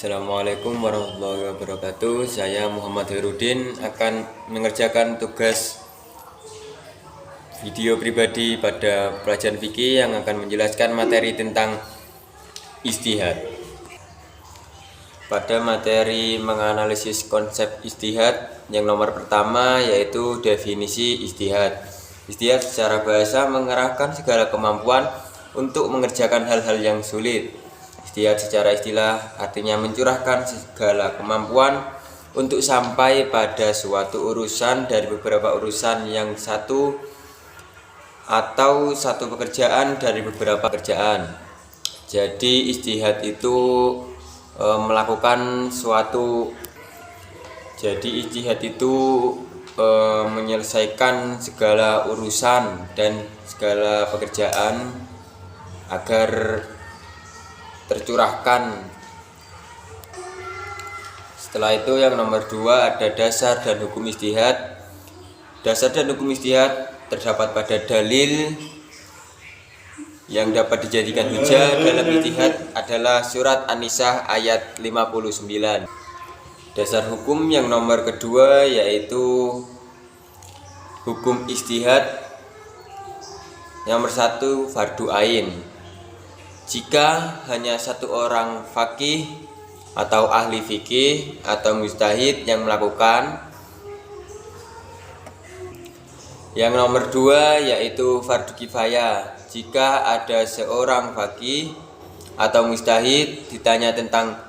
Assalamualaikum warahmatullahi wabarakatuh. Saya Muhammad Herudin akan mengerjakan tugas video pribadi pada pelajaran fikih yang akan menjelaskan materi tentang ijtihad. Pada materi menganalisis konsep ijtihad, yang nomor pertama yaitu definisi ijtihad. Ijtihad secara bahasa mengerahkan segala kemampuan untuk mengerjakan hal-hal yang sulit. Ijtihad secara istilah artinya mencurahkan segala kemampuan untuk sampai pada suatu urusan dari beberapa urusan yang satu atau satu pekerjaan dari beberapa pekerjaan. Jadi ijtihad itu melakukan suatu menyelesaikan segala urusan dan segala pekerjaan agar tercurahkan. Setelah itu yang nomor 2 ada dasar dan hukum ijtihad. Dasar dan hukum ijtihad terdapat pada dalil yang dapat dijadikan hujah dalam ijtihad adalah surat An-Nisa ayat 59. Dasar hukum yang nomor kedua yaitu hukum ijtihad. Nomor 1 fardu ain. Jika hanya satu orang faqih atau ahli fikih atau mujtahid yang melakukan. Yang nomor 2 yaitu fardu kifayah. Jika ada seorang faqih atau mujtahid ditanya tentang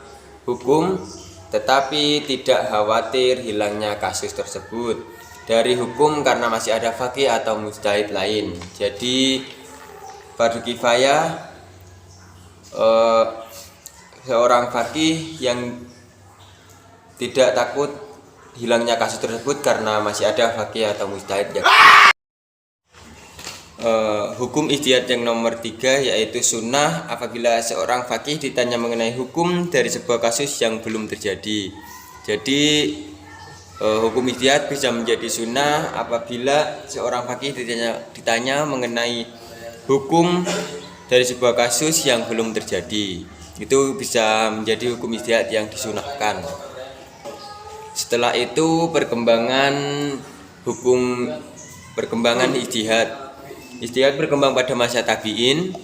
hukum tetapi tidak khawatir hilangnya kasus tersebut dari hukum karena masih ada faqih atau mujtahid lain. Jadi fardu kifayah seorang faqih yang tidak takut hilangnya kasus tersebut karena masih ada faqih atau mujtahid. Hukum ijtihad yang nomor 3 yaitu sunnah apabila seorang faqih ditanya mengenai hukum dari sebuah kasus yang belum terjadi. Jadi hukum ijtihad bisa menjadi sunnah apabila seorang faqih ditanya mengenai hukum dari sebuah kasus yang belum terjadi. Itu bisa menjadi hukum ijtihad yang disunahkan. Setelah itu perkembangan ijtihad. Ijtihad berkembang pada masa tabi'in.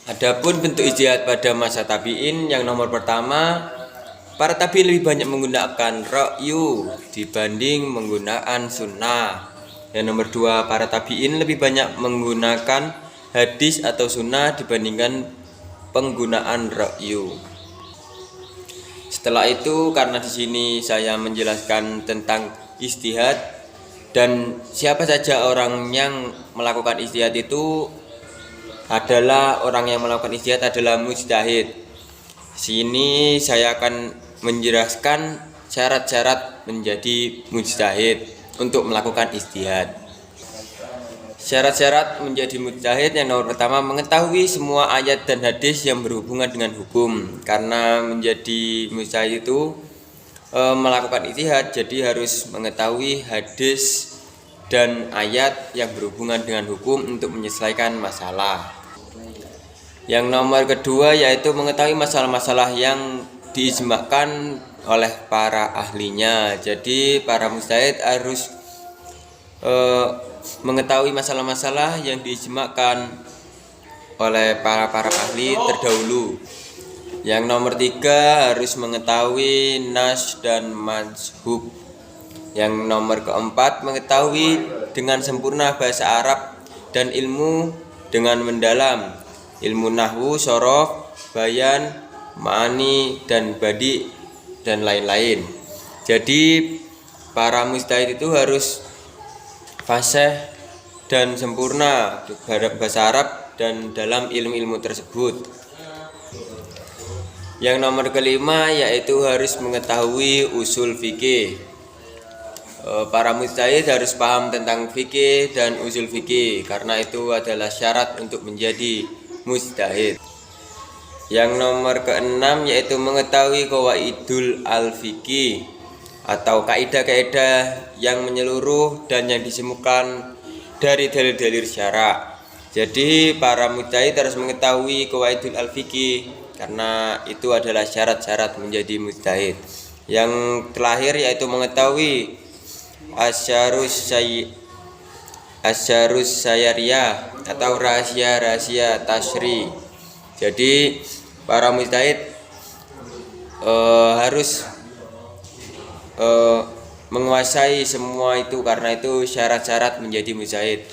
Adapun bentuk ijtihad pada masa tabi'in yang nomor pertama, para tabi'in lebih banyak menggunakan ra'yu dibanding menggunakan sunnah. Yang nomor 2, para tabi'in lebih banyak menggunakan hadis atau sunnah dibandingkan penggunaan ra'yu. Setelah itu karena di sini saya menjelaskan tentang ijtihad dan siapa saja orang yang melakukan ijtihad itu adalah orang yang melakukan ijtihad adalah mujtahid. Sini saya akan menjelaskan syarat-syarat menjadi mujtahid untuk melakukan ijtihad. Syarat-syarat menjadi mujtahid yang nomor pertama mengetahui semua ayat dan hadis yang berhubungan dengan hukum. Karena menjadi mujtahid itu melakukan ijtihad, jadi harus mengetahui hadis dan ayat yang berhubungan dengan hukum untuk menyelesaikan masalah. Yang nomor kedua yaitu mengetahui masalah-masalah yang diijma'kan oleh para ahlinya. Jadi para mujtahid harus mengetahui masalah-masalah yang diijma'kan oleh para ahli terdahulu. Yang nomor 3 harus mengetahui nas dan mazhub. Yang nomor keempat mengetahui dengan sempurna bahasa Arab dan ilmu dengan mendalam, ilmu nahwu, shorof, bayan, ma'ani dan badi dan lain-lain. Jadi para mujtahid itu harus fasih dan sempurna bahasa Arab dan dalam ilmu-ilmu tersebut. Yang nomor kelima yaitu harus mengetahui usul fikih. Para mujtahid harus paham tentang fikih dan usul fikih karena itu adalah syarat untuk menjadi mujtahid. Yang nomor keenam yaitu mengetahui qawaidul al-fikih atau kaidah-kaidah yang menyeluruh dan yang disimpulkan dari dalil-dalil syara. Jadi para mujtahid harus mengetahui qawaidul al-fikih karena itu adalah syarat-syarat menjadi mujtahid. Yang terakhir yaitu mengetahui asyarus syariah atau rahasia-rahasia tasyri. Jadi para mujtahid harus menguasai semua itu, karena itu syarat-syarat menjadi mujtahid.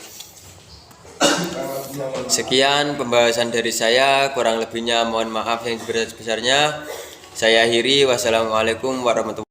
Sekian pembahasan dari saya, kurang lebihnya mohon maaf yang sebesar-besarnya. Saya akhiri, wassalamualaikum warahmatullahi wabarakatuh.